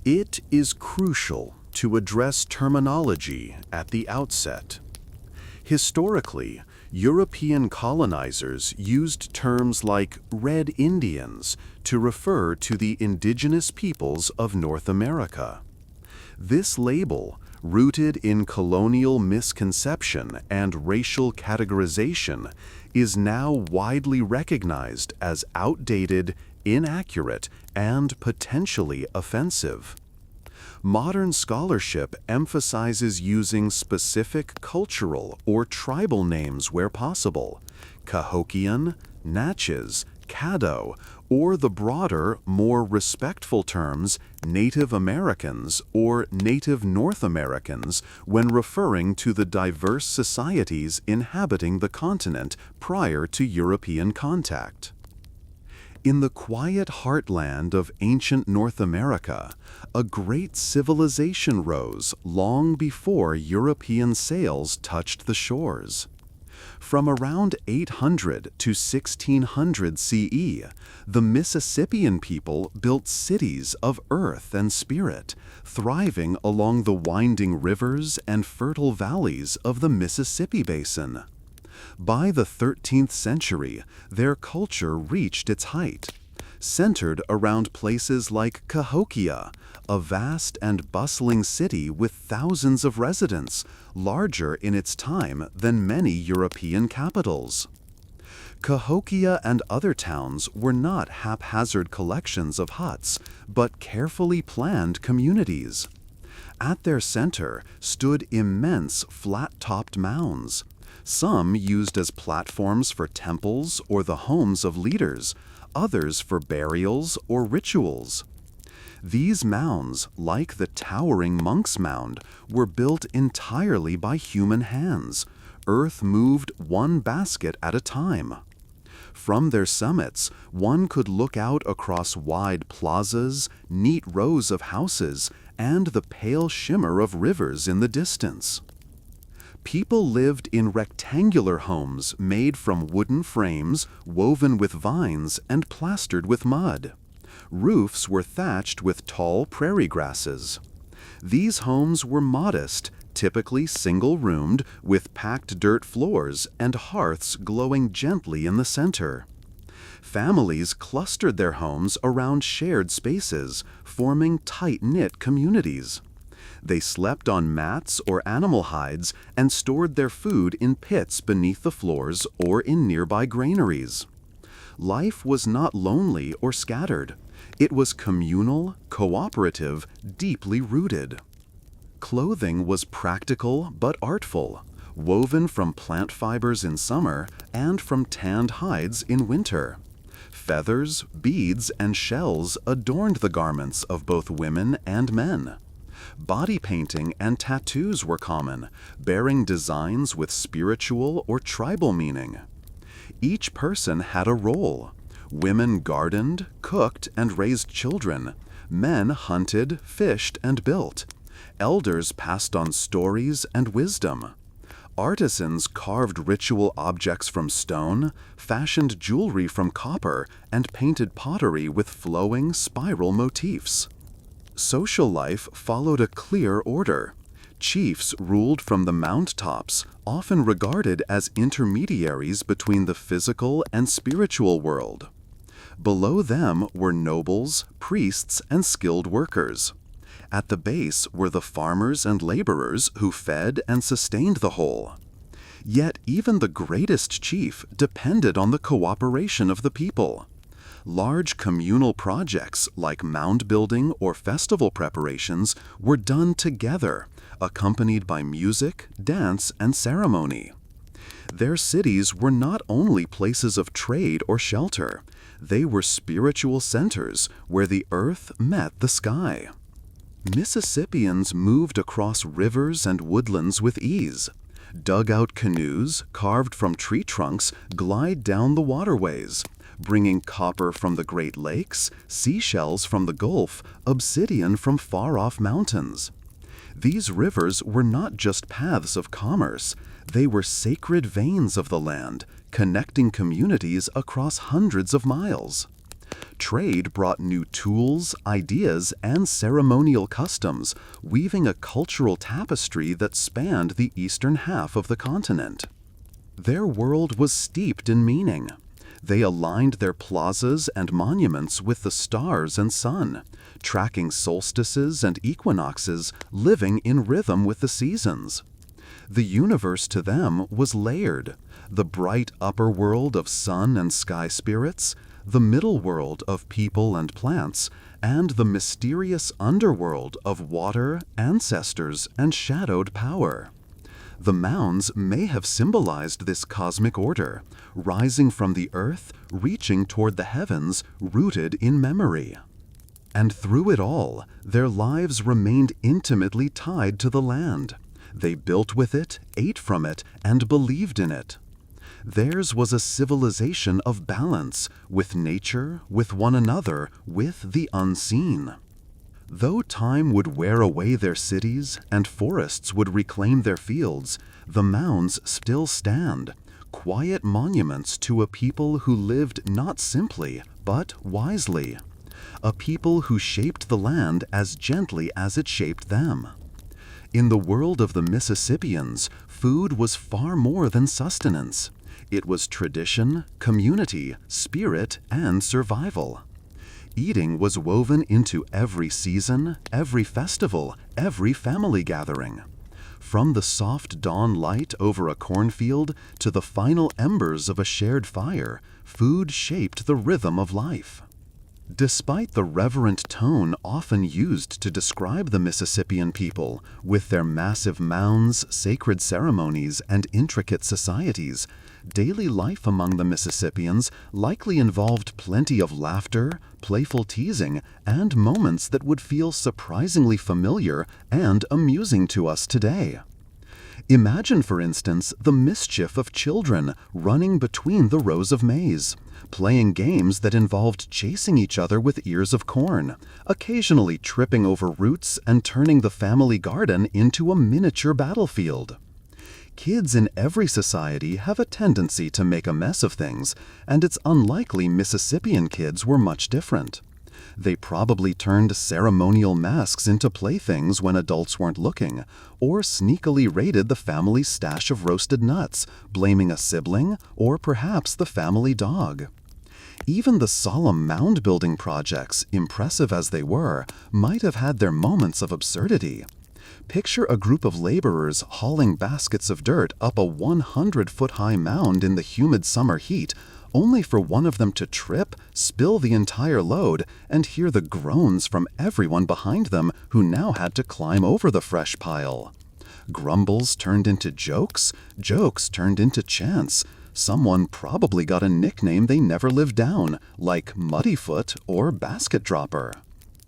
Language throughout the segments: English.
It is crucial to address terminology at the outset. Historically, European colonizers used terms like Red Indians to refer to the indigenous peoples of North America. This label, rooted in colonial misconception and racial categorization, is now widely recognized as outdated, inaccurate, and potentially offensive. Modern scholarship emphasizes using specific cultural or tribal names where possible: Cahokian, Natchez, Caddo, or the broader, more respectful terms Native Americans or Native North Americans when referring to the diverse societies inhabiting the continent prior to European contact. In the quiet heartland of ancient North America, a great civilization rose long before European sails touched the shores. From around 800 to 1600 CE, the Mississippian people built cities of earth and spirit, thriving along the winding rivers and fertile valleys of the Mississippi Basin. By the 13th century, their culture reached its height, centered around places like Cahokia, a vast and bustling city with thousands of residents, larger in its time than many European capitals. Cahokia and other towns were not haphazard collections of huts, but carefully planned communities. At their center stood immense flat-topped mounds, some used as platforms for temples or the homes of leaders, others for burials or rituals. These mounds, like the towering Monk's Mound, were built entirely by human hands, earth moved one basket at a time. From their summits, one could look out across wide plazas, neat rows of houses, and the pale shimmer of rivers in the distance. People lived in rectangular homes made from wooden frames, woven with vines, and plastered with mud. Roofs were thatched with tall prairie grasses. These homes were modest, typically single-roomed, with packed dirt floors and hearths glowing gently in the center. Families clustered their homes around shared spaces, forming tight-knit communities. They slept on mats or animal hides and stored their food in pits beneath the floors or in nearby granaries. Life was not lonely or scattered. It was communal, cooperative, deeply rooted. Clothing was practical but artful, woven from plant fibers in summer and from tanned hides in winter. Feathers, beads, and shells adorned the garments of both women and men. Body painting and tattoos were common, bearing designs with spiritual or tribal meaning. Each person had a role. Women gardened, cooked, and raised children. Men hunted, fished, and built. Elders passed on stories and wisdom. Artisans carved ritual objects from stone, fashioned jewelry from copper, and painted pottery with flowing, spiral motifs. Social life followed a clear order. Chiefs ruled from the mountaintops, often regarded as intermediaries between the physical and spiritual world. Below them were nobles, priests, and skilled workers. At the base were the farmers and laborers who fed and sustained the whole. Yet even the greatest chief depended on the cooperation of the people. Large communal projects like mound building or festival preparations were done together, accompanied by music, dance, and ceremony. Their cities were not only places of trade or shelter, they were spiritual centers where the earth met the sky. Mississippians moved across rivers and woodlands with ease. Dugout canoes, carved from tree trunks, glide down the waterways, bringing copper from the Great Lakes, seashells from the Gulf, obsidian from far-off mountains. These rivers were not just paths of commerce, they were sacred veins of the land, connecting communities across hundreds of miles. Trade brought new tools, ideas, and ceremonial customs, weaving a cultural tapestry that spanned the eastern half of the continent. Their world was steeped in meaning. They aligned their plazas and monuments with the stars and sun, tracking solstices and equinoxes, living in rhythm with the seasons. The universe to them was layered: the bright upper world of sun and sky spirits, the middle world of people and plants, and the mysterious underworld of water, ancestors, and shadowed power. The mounds may have symbolized this cosmic order, rising from the earth, reaching toward the heavens, rooted in memory. And through it all, their lives remained intimately tied to the land. They built with it, ate from it, and believed in it. Theirs was a civilization of balance, with nature, with one another, with the unseen. Though time would wear away their cities and forests would reclaim their fields, the mounds still stand, quiet monuments to a people who lived not simply, but wisely. A people who shaped the land as gently as it shaped them. In the world of the Mississippians, food was far more than sustenance. It was tradition, community, spirit, and survival. Eating was woven into every season, every festival, every family gathering. From the soft dawn light over a cornfield to the final embers of a shared fire, food shaped the rhythm of life. Despite the reverent tone often used to describe the Mississippian people, with their massive mounds, sacred ceremonies, and intricate societies, daily life among the Mississippians likely involved plenty of laughter, playful teasing, and moments that would feel surprisingly familiar and amusing to us today. Imagine, for instance, the mischief of children running between the rows of maize, playing games that involved chasing each other with ears of corn, occasionally tripping over roots and turning the family garden into a miniature battlefield. Kids in every society have a tendency to make a mess of things, and it's unlikely Mississippian kids were much different. They probably turned ceremonial masks into playthings when adults weren't looking, or sneakily raided the family's stash of roasted nuts, blaming a sibling or perhaps the family dog. Even the solemn mound-building projects, impressive as they were, might have had their moments of absurdity. Picture a group of laborers hauling baskets of dirt up a 100-foot-high mound in the humid summer heat, only for one of them to trip, spill the entire load, and hear the groans from everyone behind them who now had to climb over the fresh pile. Grumbles turned into jokes, jokes turned into chants. Someone probably got a nickname they never lived down, like Muddyfoot or Basket Dropper.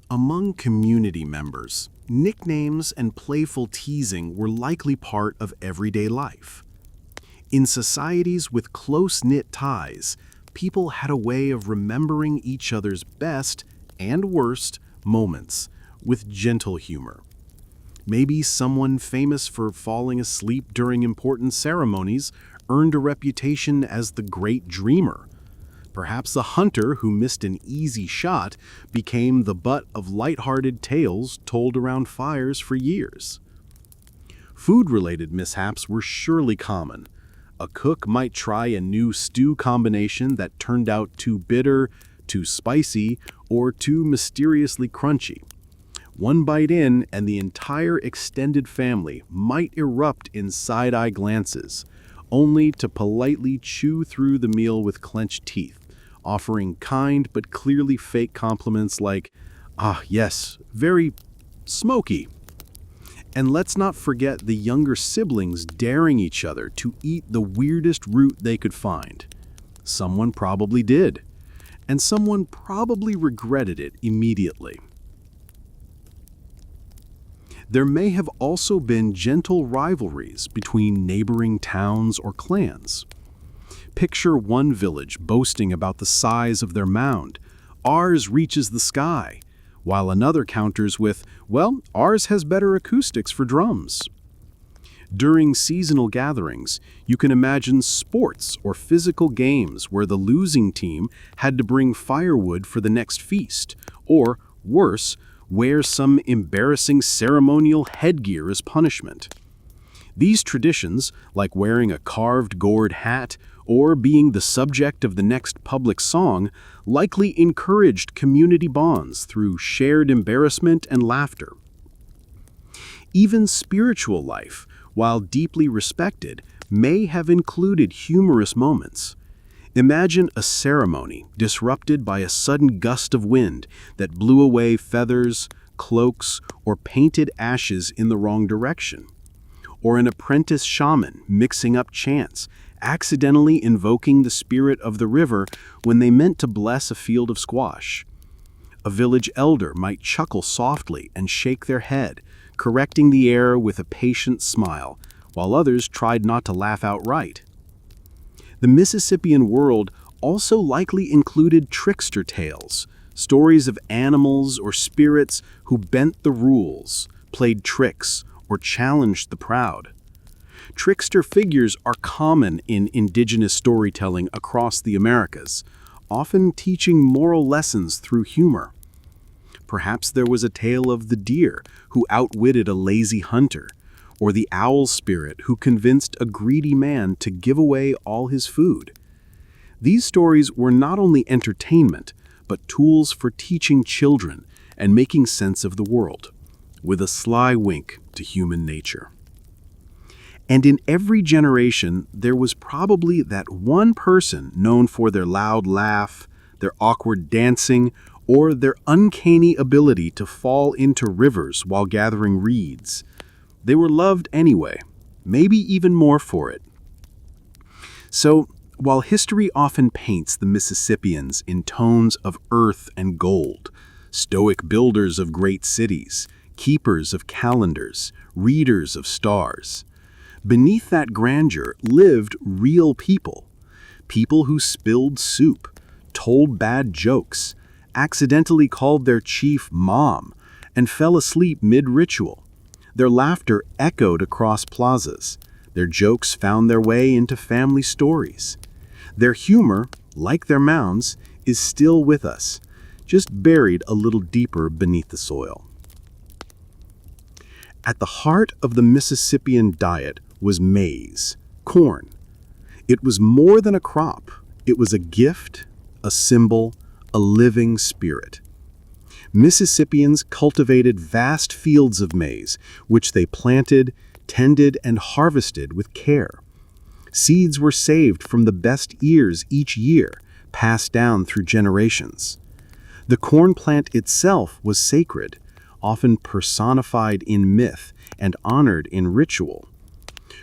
Among community members, nicknames and playful teasing were likely part of everyday life. In societies with close-knit ties, people had a way of remembering each other's best and worst moments with gentle humor. Maybe someone famous for falling asleep during important ceremonies earned a reputation as the great dreamer. Perhaps the hunter who missed an easy shot became the butt of lighthearted tales told around fires for years. Food-related mishaps were surely common. A cook might try a new stew combination that turned out too bitter, too spicy, or too mysteriously crunchy. One bite in, and the entire extended family might erupt in side-eye glances, only to politely chew through the meal with clenched teeth, offering kind but clearly fake compliments like, "Ah, yes, very smoky." And let's not forget the younger siblings daring each other to eat the weirdest root they could find. Someone probably did, and someone probably regretted it immediately. There may have also been gentle rivalries between neighboring towns or clans. Picture one village boasting about the size of their mound. "Ours reaches the sky," while another counters with, "Well, ours has better acoustics for drums." During seasonal gatherings, you can imagine sports or physical games where the losing team had to bring firewood for the next feast, or, worse, wear some embarrassing ceremonial headgear as punishment. These traditions, like wearing a carved gourd hat or being the subject of the next public song, likely encouraged community bonds through shared embarrassment and laughter. Even spiritual life, while deeply respected, may have included humorous moments. Imagine a ceremony disrupted by a sudden gust of wind that blew away feathers, cloaks, or painted ashes in the wrong direction. Or an apprentice shaman mixing up chants, accidentally invoking the spirit of the river when they meant to bless a field of squash. A village elder might chuckle softly and shake their head, correcting the error with a patient smile, while others tried not to laugh outright. The Mississippian world also likely included trickster tales, stories of animals or spirits who bent the rules, played tricks, or challenged the proud. Trickster figures are common in indigenous storytelling across the Americas, often teaching moral lessons through humor. Perhaps there was a tale of the deer who outwitted a lazy hunter, or the owl spirit who convinced a greedy man to give away all his food. These stories were not only entertainment, but tools for teaching children and making sense of the world, with a sly wink to human nature. And in every generation, there was probably that one person known for their loud laugh, their awkward dancing, or their uncanny ability to fall into rivers while gathering reeds. They were loved anyway, maybe even more for it. So, while history often paints the Mississippians in tones of earth and gold, stoic builders of great cities, keepers of calendars, readers of stars, beneath that grandeur lived real people. People who spilled soup, told bad jokes, accidentally called their chief Mom, and fell asleep mid-ritual. Their laughter echoed across plazas. Their jokes found their way into family stories. Their humor, like their mounds, is still with us, just buried a little deeper beneath the soil. At the heart of the Mississippian diet was maize, corn. It was more than a crop. It was a gift, a symbol, a living spirit. Mississippians cultivated vast fields of maize, which they planted, tended, and harvested with care. Seeds were saved from the best ears each year, passed down through generations. The corn plant itself was sacred, often personified in myth and honored in ritual.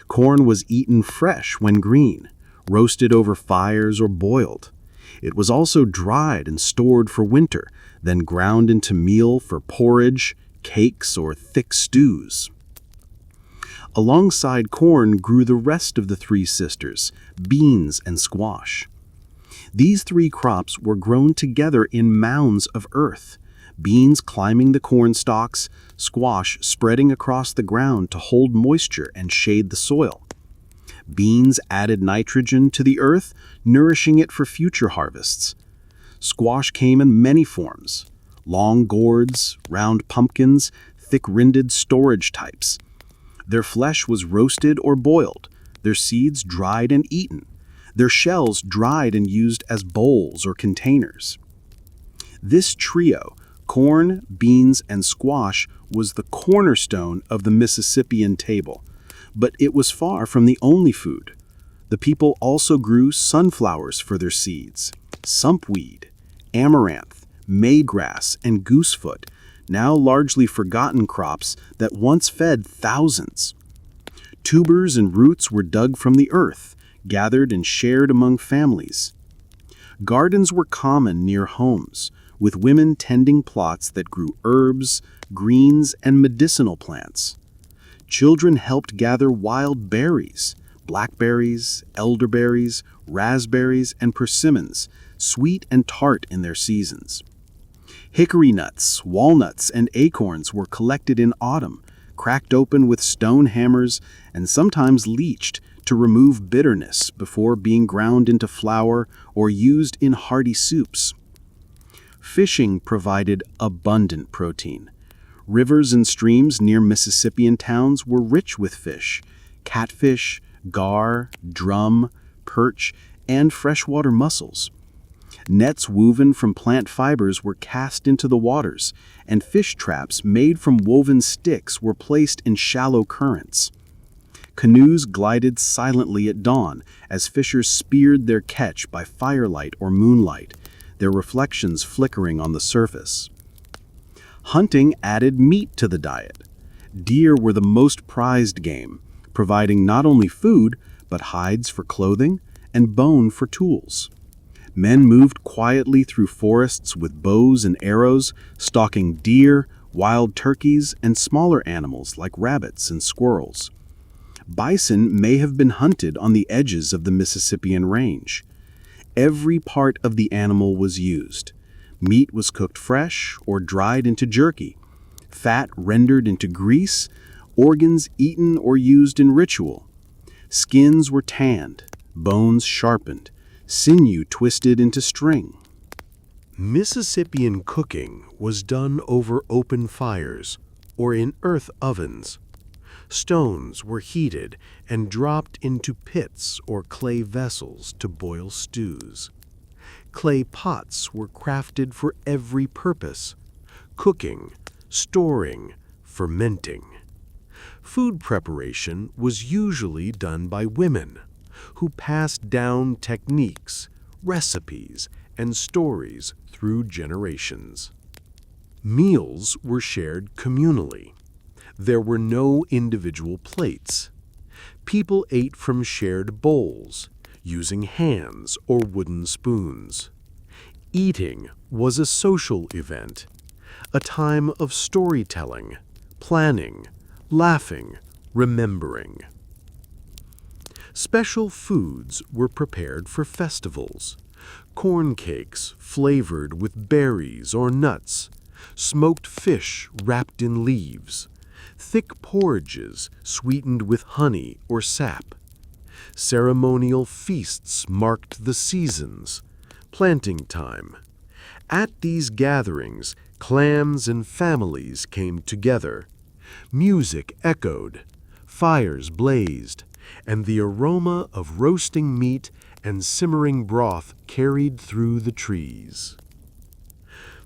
Corn was eaten fresh when green, roasted over fires or boiled. It was also dried and stored for winter, then ground into meal for porridge, cakes, or thick stews. Alongside corn grew the rest of the three sisters, beans and squash. These three crops were grown together in mounds of earth, beans climbing the corn stalks, squash spreading across the ground to hold moisture and shade the soil. Beans added nitrogen to the earth, nourishing it for future harvests. Squash came in many forms: long gourds, round pumpkins, thick-rinded storage types. Their flesh was roasted or boiled, their seeds dried and eaten, their shells dried and used as bowls or containers. This trio, corn, beans, and squash, was the cornerstone of the Mississippian table. But it was far from the only food. The people also grew sunflowers for their seeds, sumpweed, amaranth, maygrass, and goosefoot, now largely forgotten crops that once fed thousands. Tubers and roots were dug from the earth, gathered and shared among families. Gardens were common near homes, with women tending plots that grew herbs, greens, and medicinal plants. Children helped gather wild berries, blackberries, elderberries, raspberries, and persimmons, sweet and tart in their seasons. Hickory nuts, walnuts, and acorns were collected in autumn, cracked open with stone hammers and sometimes leached to remove bitterness before being ground into flour or used in hearty soups. Fishing provided abundant protein. Rivers and streams near Mississippian towns were rich with fish: catfish, gar, drum, perch, and freshwater mussels. Nets woven from plant fibers were cast into the waters, and fish traps made from woven sticks were placed in shallow currents. Canoes glided silently at dawn as fishers speared their catch by firelight or moonlight, their reflections flickering on the surface. Hunting added meat to the diet. Deer were the most prized game, providing not only food, but hides for clothing and bone for tools. Men moved quietly through forests with bows and arrows, stalking deer, wild turkeys, and smaller animals like rabbits and squirrels. Bison may have been hunted on the edges of the Mississippian range. Every part of the animal was used. Meat was cooked fresh or dried into jerky, fat rendered into grease, organs eaten or used in ritual. Skins were tanned, bones sharpened, sinew twisted into string. Mississippian cooking was done over open fires or in earth ovens. Stones were heated and dropped into pits or clay vessels to boil stews. Clay pots were crafted for every purpose: cooking, storing, fermenting. Food preparation was usually done by women, who passed down techniques, recipes, and stories through generations. Meals were shared communally. There were no individual plates. People ate from shared bowls, using hands or wooden spoons. Eating was a social event, a time of storytelling, planning, laughing, remembering. Special foods were prepared for festivals: corn cakes flavored with berries or nuts, smoked fish wrapped in leaves, thick porridges sweetened with honey or sap. Ceremonial feasts marked the seasons, planting time. At these gatherings, clans and families came together. Music echoed, fires blazed, and the aroma of roasting meat and simmering broth carried through the trees.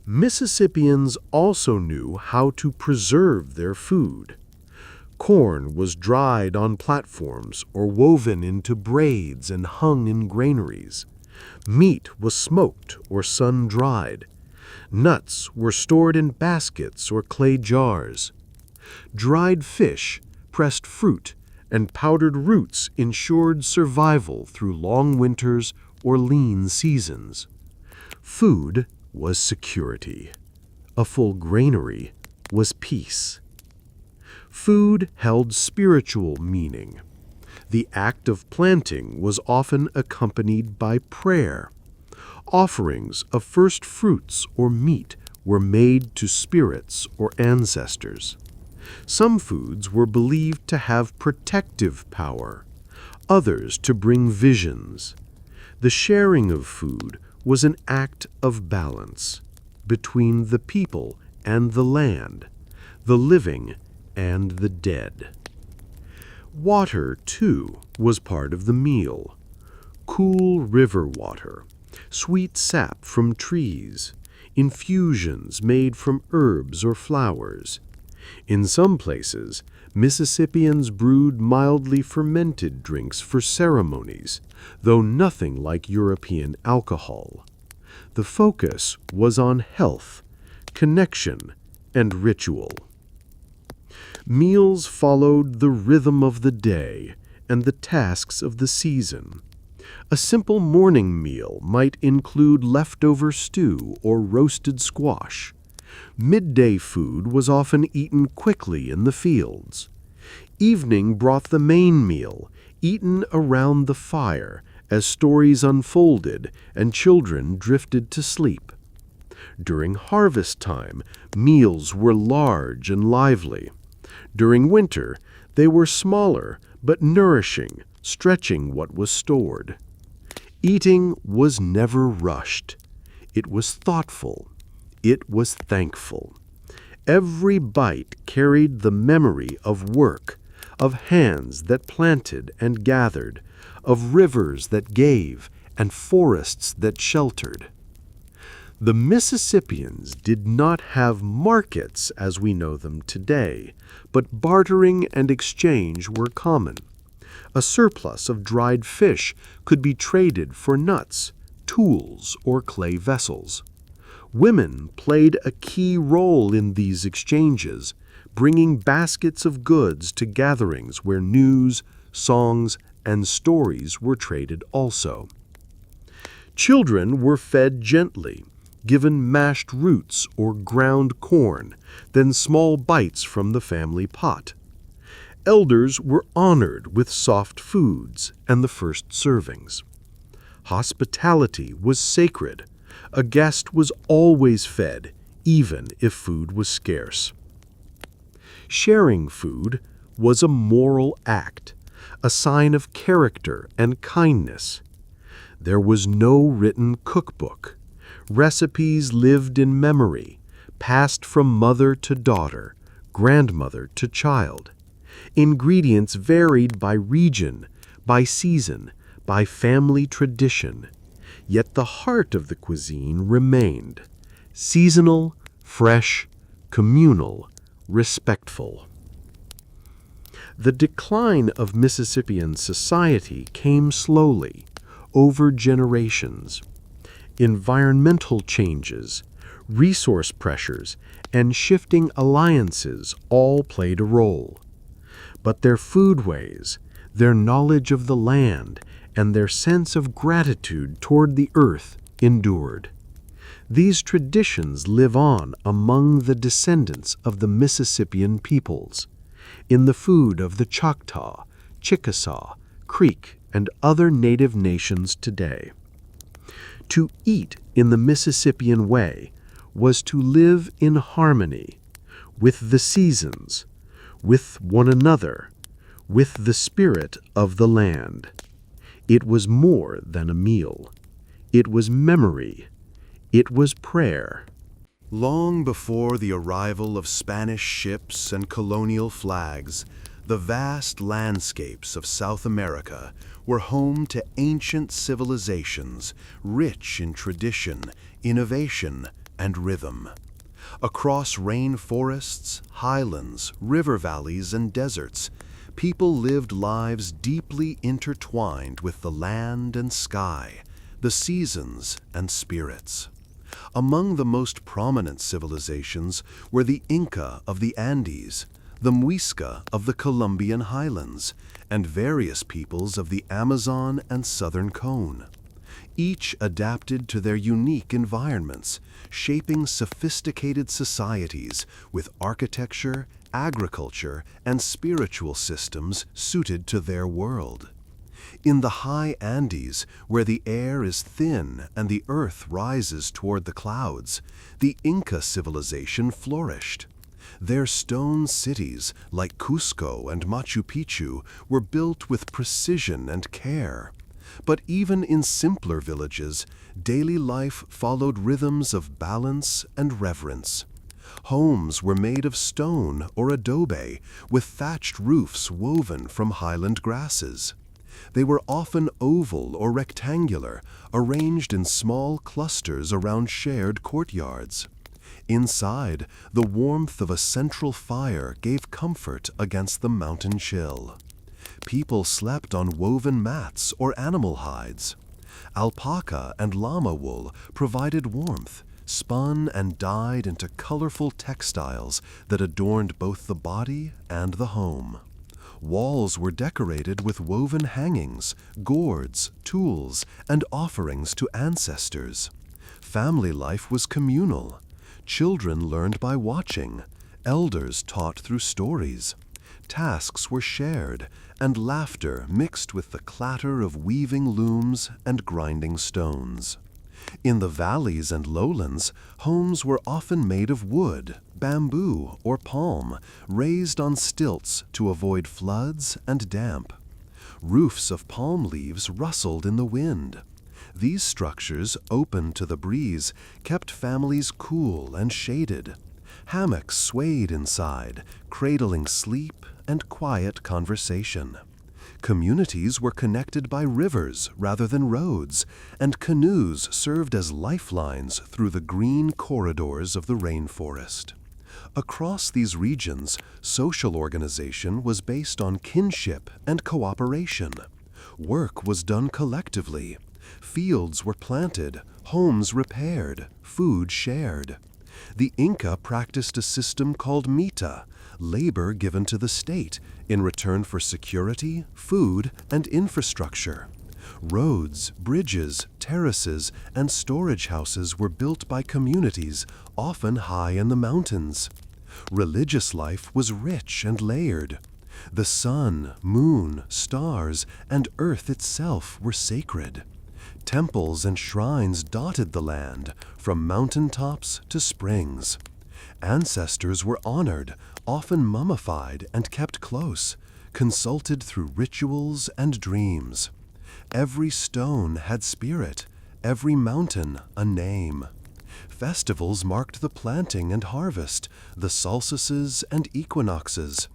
Mississippians also knew how to preserve their food. Corn was dried on platforms or woven into braids and hung in granaries. Meat was smoked or sun-dried. Nuts were stored in baskets or clay jars. Dried fish, pressed fruit, and powdered roots ensured survival through long winters or lean seasons. Food was security. A full granary was peace. Food held spiritual meaning. The act of planting was often accompanied by prayer. Offerings of first fruits or meat were made to spirits or ancestors. Some foods were believed to have protective power, others to bring visions. The sharing of food was an act of balance between the people and the land, the living and the dead. Water, too, was part of the meal. Cool river water, sweet sap from trees, infusions made from herbs or flowers. In some places, Mississippians brewed mildly fermented drinks for ceremonies, though nothing like European alcohol. The focus was on health, connection, and ritual. Meals followed the rhythm of the day and the tasks of the season. A simple morning meal might include leftover stew or roasted squash. Midday food was often eaten quickly in the fields. Evening brought the main meal, eaten around the fire as stories unfolded and children drifted to sleep. During harvest time, meals were large and lively. During winter, they were smaller but nourishing, stretching what was stored. Eating was never rushed. It was thoughtful. It was thankful. Every bite carried the memory of work, of hands that planted and gathered, of rivers that gave and forests that sheltered. The Mississippians did not have markets as we know them today, but bartering and exchange were common. A surplus of dried fish could be traded for nuts, tools, or clay vessels. Women played a key role in these exchanges, bringing baskets of goods to gatherings where news, songs, and stories were traded also. Children were fed gently, given mashed roots or ground corn, then small bites from the family pot. Elders were honored with soft foods and the first servings. Hospitality was sacred. A guest was always fed, even if food was scarce. Sharing food was a moral act, a sign of character and kindness. There was no written cookbook. Recipes lived in memory, passed from mother to daughter, grandmother to child. Ingredients varied by region, by season, by family tradition. Yet the heart of the cuisine remained seasonal, fresh, communal, respectful. The decline of Mississippian society came slowly, over generations. Environmental changes, resource pressures, and shifting alliances all played a role. But their foodways, their knowledge of the land, and their sense of gratitude toward the earth endured. These traditions live on among the descendants of the Mississippian peoples, in the food of the Choctaw, Chickasaw, Creek, and other native nations today. To eat in the Mississippian way was to live in harmony with the seasons, with one another, with the spirit of the land. It was more than a meal. It was memory. It was prayer. Long before the arrival of Spanish ships and colonial flags, the vast landscapes of South America were home to ancient civilizations, rich in tradition, innovation, and rhythm. Across rainforests, highlands, river valleys, and deserts, people lived lives deeply intertwined with the land and sky, the seasons and spirits. Among the most prominent civilizations were the Inca of the Andes, the Muisca of the Colombian highlands, and various peoples of the Amazon and Southern Cone. Each adapted to their unique environments, shaping sophisticated societies with architecture, agriculture, and spiritual systems suited to their world. In the high Andes, where the air is thin and the earth rises toward the clouds, the Inca civilization flourished. Their stone cities, like Cusco and Machu Picchu, were built with precision and care. But even in simpler villages, daily life followed rhythms of balance and reverence. Homes were made of stone or adobe, with thatched roofs woven from highland grasses. They were often oval or rectangular, arranged in small clusters around shared courtyards. Inside, the warmth of a central fire gave comfort against the mountain chill. People slept on woven mats or animal hides. Alpaca and llama wool provided warmth, spun and dyed into colorful textiles that adorned both the body and the home. Walls were decorated with woven hangings, gourds, tools, and offerings to ancestors. Family life was communal. Children learned by watching. Elders taught through stories. Tasks were shared, and laughter mixed with the clatter of weaving looms and grinding stones. In the valleys and lowlands, homes were often made of wood, bamboo, or palm, raised on stilts to avoid floods and damp. Roofs of palm leaves rustled in the wind. These structures, open to the breeze, kept families cool and shaded. Hammocks swayed inside, cradling sleep and quiet conversation. Communities were connected by rivers rather than roads, and canoes served as lifelines through the green corridors of the rainforest. Across these regions, social organization was based on kinship and cooperation. Work was done collectively. Fields were planted, homes repaired, food shared. The Inca practiced a system called mita, labor given to the state in return for security, food, and infrastructure. Roads, bridges, terraces, and storage houses were built by communities, often high in the mountains. Religious life was rich and layered. The sun, moon, stars, and earth itself were sacred. Temples and shrines dotted the land, from mountain tops to springs. Ancestors were honored, often mummified and kept close, consulted through rituals and dreams. Every stone had spirit, every mountain a name. Festivals marked the planting and harvest, the solstices and equinoxes.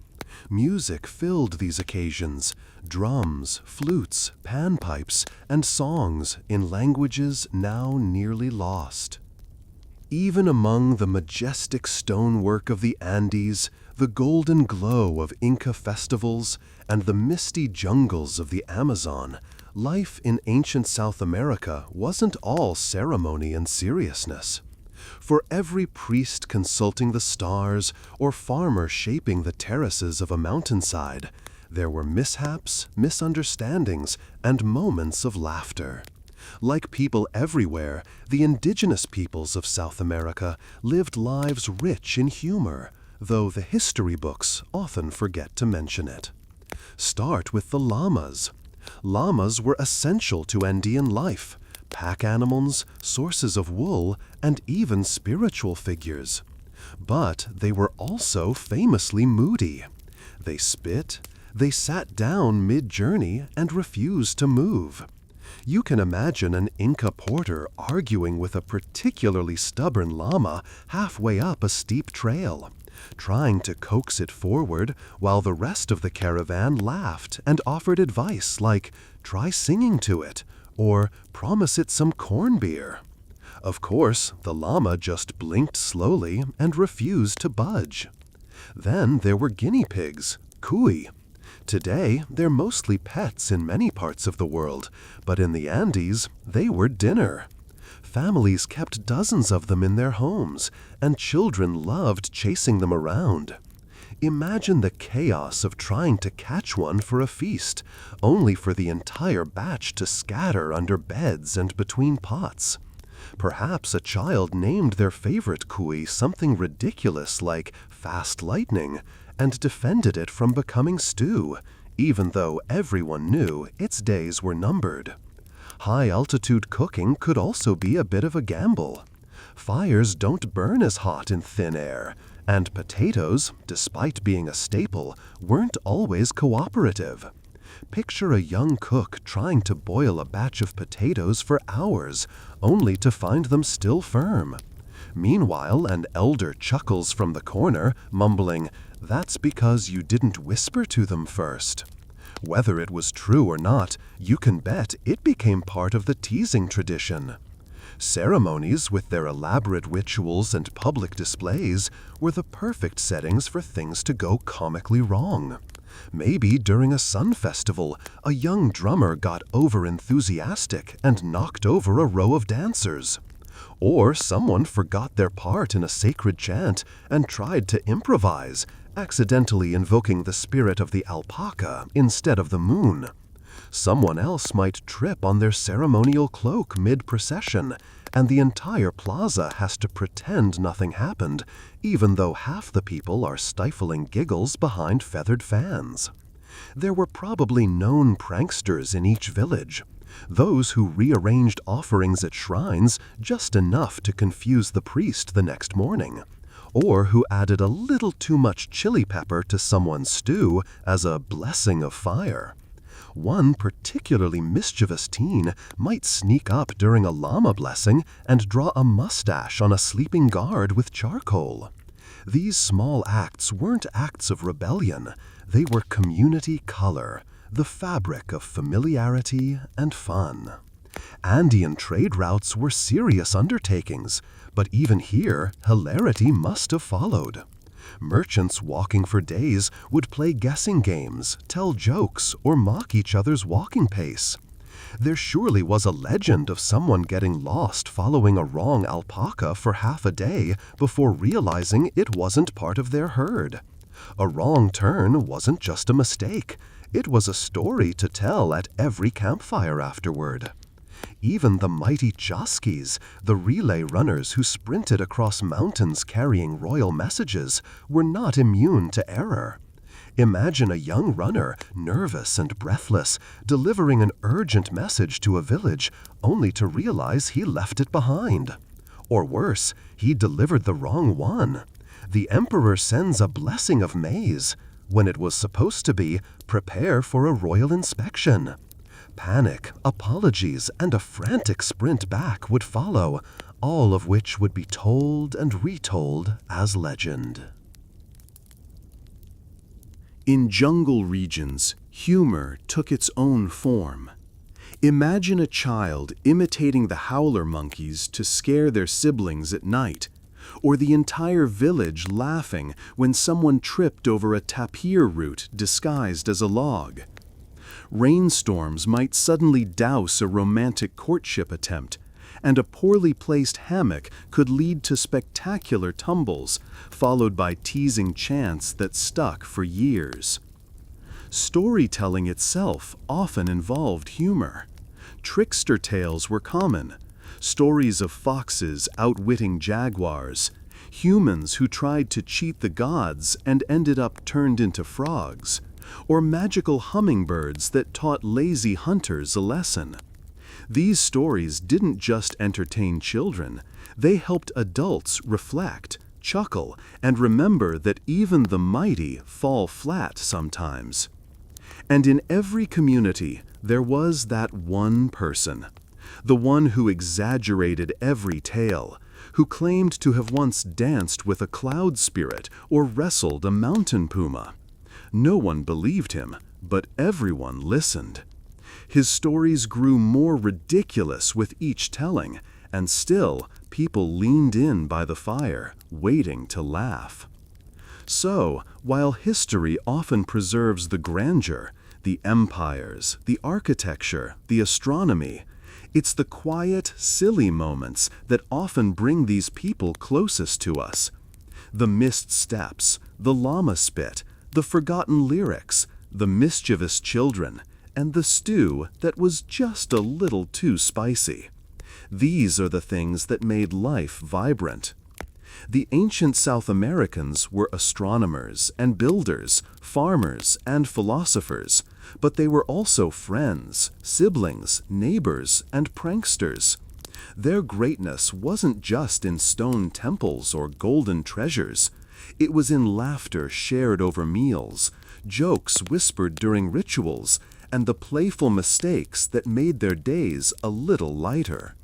Music filled these occasions, drums, flutes, panpipes, and songs in languages now nearly lost. Even among the majestic stonework of the Andes, the golden glow of Inca festivals, and the misty jungles of the Amazon, life in ancient South America wasn't all ceremony and seriousness. For every priest consulting the stars or farmer shaping the terraces of a mountainside, there were mishaps, misunderstandings, and moments of laughter. Like people everywhere, the indigenous peoples of South America lived lives rich in humor, though the history books often forget to mention it. Start with the llamas. Llamas were essential to Andean life, pack animals, sources of wool, and even spiritual figures. But they were also famously moody. They spit, they sat down mid-journey and refused to move. You can imagine an Inca porter arguing with a particularly stubborn llama halfway up a steep trail, trying to coax it forward while the rest of the caravan laughed and offered advice like, "Try singing to it," or "Promise it some corn beer." Of course, the llama just blinked slowly and refused to budge. Then there were guinea pigs, cuy. Today, they're mostly pets in many parts of the world, but in the Andes, they were dinner. Families kept dozens of them in their homes, and children loved chasing them around. Imagine the chaos of trying to catch one for a feast, only for the entire batch to scatter under beds and between pots. Perhaps a child named their favorite cuy something ridiculous like fast lightning, and defended it from becoming stew, even though everyone knew its days were numbered. High-altitude cooking could also be a bit of a gamble. Fires don't burn as hot in thin air, and potatoes, despite being a staple, weren't always cooperative. Picture a young cook trying to boil a batch of potatoes for hours, only to find them still firm. Meanwhile, an elder chuckles from the corner, mumbling, "That's because you didn't whisper to them first." Whether it was true or not, you can bet it became part of the teasing tradition. Ceremonies, with their elaborate rituals and public displays, were the perfect settings for things to go comically wrong. Maybe during a sun festival, a young drummer got over-enthusiastic and knocked over a row of dancers. Or someone forgot their part in a sacred chant and tried to improvise, accidentally invoking the spirit of the alpaca instead of the moon. Someone else might trip on their ceremonial cloak mid-procession, and the entire plaza has to pretend nothing happened, even though half the people are stifling giggles behind feathered fans. There were probably known pranksters in each village. those who rearranged offerings at shrines just enough to confuse the priest the next morning, or who added a little too much chili pepper to someone's stew as a blessing of fire. One particularly mischievous teen might sneak up during a llama blessing and draw a mustache on a sleeping guard with charcoal. These small acts weren't acts of rebellion, they were community color, the fabric of familiarity and fun. Andean trade routes were serious undertakings, but even here, hilarity must have followed. Merchants walking for days would play guessing games, tell jokes, or mock each other's walking pace. There surely was a legend of someone getting lost following a wrong alpaca for half a day before realizing it wasn't part of their herd. A wrong turn wasn't just a mistake. It was a story to tell at every campfire afterward. Even the mighty Joskies, the relay runners who sprinted across mountains carrying royal messages, were not immune to error. Imagine a young runner, nervous and breathless, delivering an urgent message to a village only to realize he left it behind. Or worse, he delivered the wrong one. The emperor sends a blessing of maize, when it was supposed to be, prepare for a royal inspection. Panic, apologies, and a frantic sprint back would follow, all of which would be told and retold as legend. In jungle regions, humor took its own form. Imagine a child imitating the howler monkeys to scare their siblings at night, or the entire village laughing when someone tripped over a tapir root disguised as a log. Rainstorms might suddenly douse a romantic courtship attempt, and a poorly placed hammock could lead to spectacular tumbles, followed by teasing chants that stuck for years. Storytelling itself often involved humor. Trickster tales were common, stories of foxes outwitting jaguars, humans who tried to cheat the gods and ended up turned into frogs, or magical hummingbirds that taught lazy hunters a lesson. These stories didn't just entertain children, they helped adults reflect, chuckle, and remember that even the mighty fall flat sometimes. And in every community, there was that one person, the one who exaggerated every tale, who claimed to have once danced with a cloud spirit or wrestled a mountain puma. No one believed him, but everyone listened. His stories grew more ridiculous with each telling, and still, people leaned in by the fire, waiting to laugh. So, while history often preserves the grandeur, the empires, the architecture, the astronomy, it's the quiet, silly moments that often bring these people closest to us. The missed steps, the llama spit, the forgotten lyrics, the mischievous children, and the stew that was just a little too spicy. These are the things that made life vibrant. The ancient South Americans were astronomers and builders, farmers and philosophers, but they were also friends, siblings, neighbors, and pranksters. Their greatness wasn't just in stone temples or golden treasures. It was in laughter shared over meals, jokes whispered during rituals, and the playful mistakes that made their days a little lighter.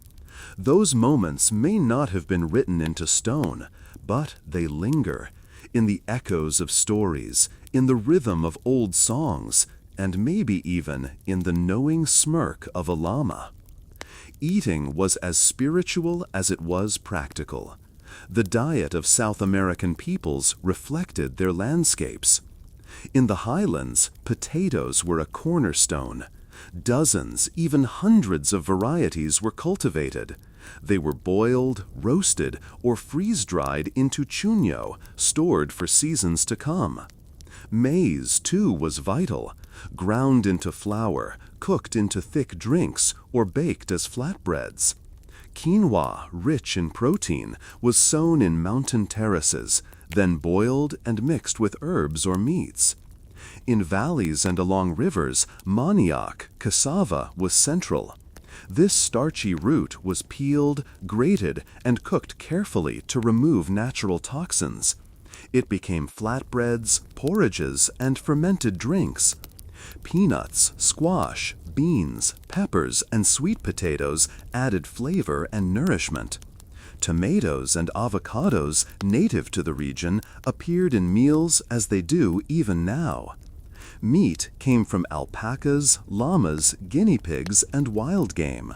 Those moments may not have been written into stone, but they linger, in the echoes of stories, in the rhythm of old songs, and maybe even in the knowing smirk of a llama. Eating was as spiritual as it was practical. The diet of South American peoples reflected their landscapes. In the highlands, potatoes were a cornerstone. Dozens, even hundreds of varieties were cultivated. They were boiled, roasted, or freeze-dried into chuño, stored for seasons to come. Maize, too, was vital, ground into flour, cooked into thick drinks, or baked as flatbreads. Quinoa, rich in protein, was sown in mountain terraces, then boiled and mixed with herbs or meats. In valleys and along rivers, manioc, cassava, was central. This starchy root was peeled, grated, and cooked carefully to remove natural toxins. It became flatbreads, porridges, and fermented drinks. Peanuts, squash, beans, peppers, and sweet potatoes added flavor and nourishment. Tomatoes and avocados, native to the region, appeared in meals as they do even now. Meat came from alpacas, llamas, guinea pigs, and wild game.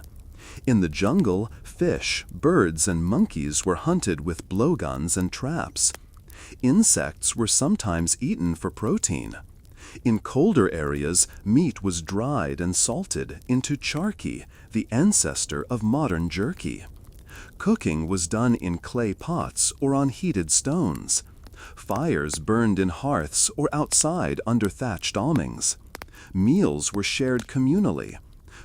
In the jungle, fish, birds, and monkeys were hunted with blowguns and traps. Insects were sometimes eaten for protein. In colder areas, meat was dried and salted into charqui, the ancestor of modern jerky. Cooking was done in clay pots or on heated stones. Fires burned in hearths or outside under thatched awnings. Meals were shared communally.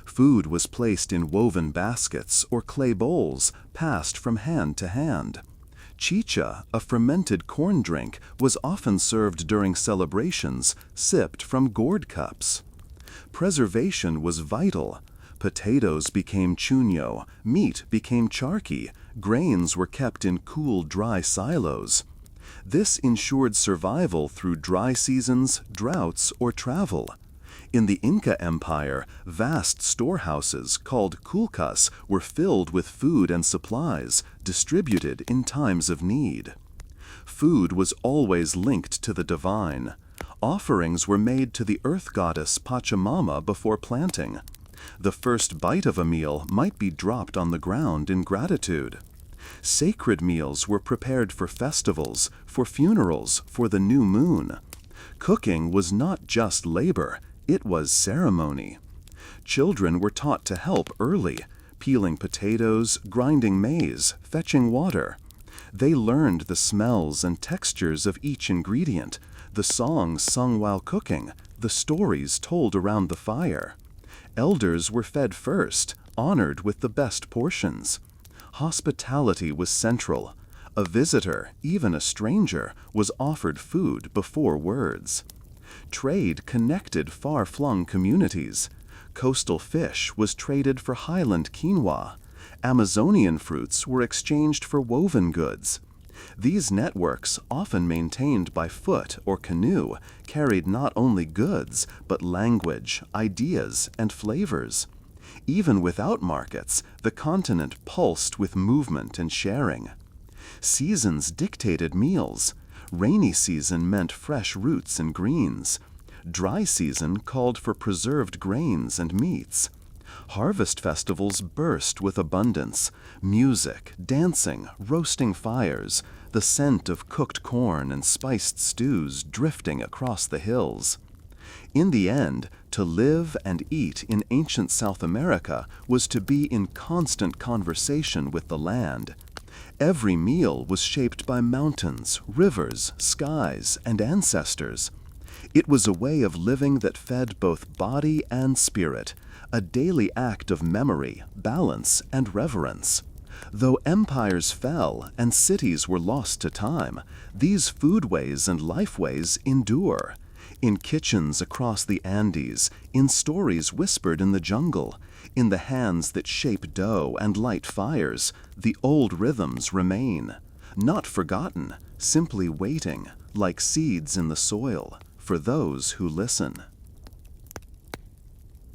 Food was placed in woven baskets or clay bowls, passed from hand to hand. Chicha, a fermented corn drink, was often served during celebrations, sipped from gourd cups. Preservation was vital. Potatoes became chuño, meat became charqui, grains were kept in cool, dry silos. This ensured survival through dry seasons, droughts, or travel. In the Inca Empire, vast storehouses called kulkas were filled with food and supplies, distributed in times of need. Food was always linked to the divine. Offerings were made to the earth goddess Pachamama before planting. The first bite of a meal might be dropped on the ground in gratitude. Sacred meals were prepared for festivals, for funerals, for the new moon. Cooking was not just labor, it was ceremony. Children were taught to help early, peeling potatoes, grinding maize, fetching water. They learned the smells and textures of each ingredient, the songs sung while cooking, the stories told around the fire. Elders were fed first, honored with the best portions. Hospitality was central. A visitor, even a stranger, was offered food before words. Trade connected far-flung communities. Coastal fish was traded for highland quinoa. Amazonian fruits were exchanged for woven goods. These networks, often maintained by foot or canoe, carried not only goods, but language, ideas, and flavors. Even without markets, the continent pulsed with movement and sharing. Seasons dictated meals. Rainy season meant fresh roots and greens. Dry season called for preserved grains and meats. Harvest festivals burst with abundance. Music, dancing, roasting fires, the scent of cooked corn and spiced stews drifting across the hills. In the end, to live and eat in ancient South America was to be in constant conversation with the land. Every meal was shaped by mountains, rivers, skies, and ancestors. It was a way of living that fed both body and spirit, a daily act of memory, balance, and reverence. Though empires fell and cities were lost to time, these foodways and lifeways endure. In kitchens across the Andes, in stories whispered in the jungle, in the hands that shape dough and light fires, the old rhythms remain. Not forgotten, simply waiting, like seeds in the soil, for those who listen.